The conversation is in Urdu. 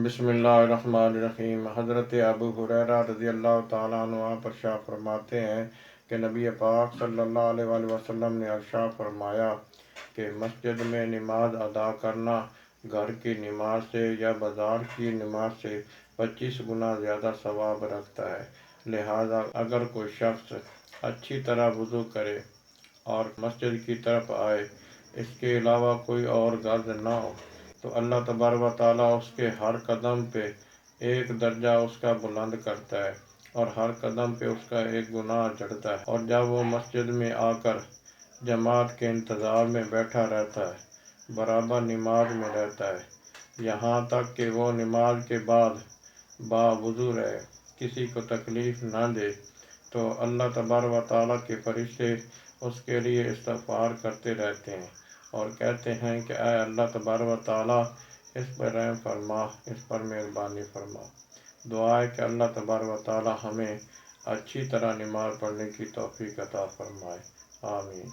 بسم اللہ الرحمن الرحیم۔ حضرت ابو ہریرہ رضی اللہ تعالیٰ عنہ پر ارشاد فرماتے ہیں کہ نبی پاک صلی اللہ علیہ وآلہ وسلم نے ارشاد فرمایا کہ مسجد میں نماز ادا کرنا گھر کی نماز سے یا بازار کی نماز سے 25 گنا زیادہ ثواب رکھتا ہے۔ لہذا اگر کوئی شخص اچھی طرح وضو کرے اور مسجد کی طرف آئے، اس کے علاوہ کوئی اور غرض نہ ہو، تو اللہ تبارک و تعالیٰ اس کے ہر قدم پہ ایک درجہ اس کا بلند کرتا ہے اور ہر قدم پہ اس کا ایک گناہ جڑتا ہے۔ اور جب وہ مسجد میں آ کر جماعت کے انتظار میں بیٹھا رہتا ہے، برابر نماز میں رہتا ہے، یہاں تک کہ وہ نماز کے بعد باوضو رہے، کسی کو تکلیف نہ دے، تو اللہ تبارک و تعالیٰ کے فرشتے اس کے لیے استغفار کرتے رہتے ہیں اور کہتے ہیں کہ اے اللہ تبارک و تعالیٰ، اس پر رحم فرما، اس پر مہربانی فرما۔ دعا ہے کہ اللہ تبارک و تعالیٰ ہمیں اچھی طرح نماز پڑھنے کی توفیق عطا فرمائے۔ آمین۔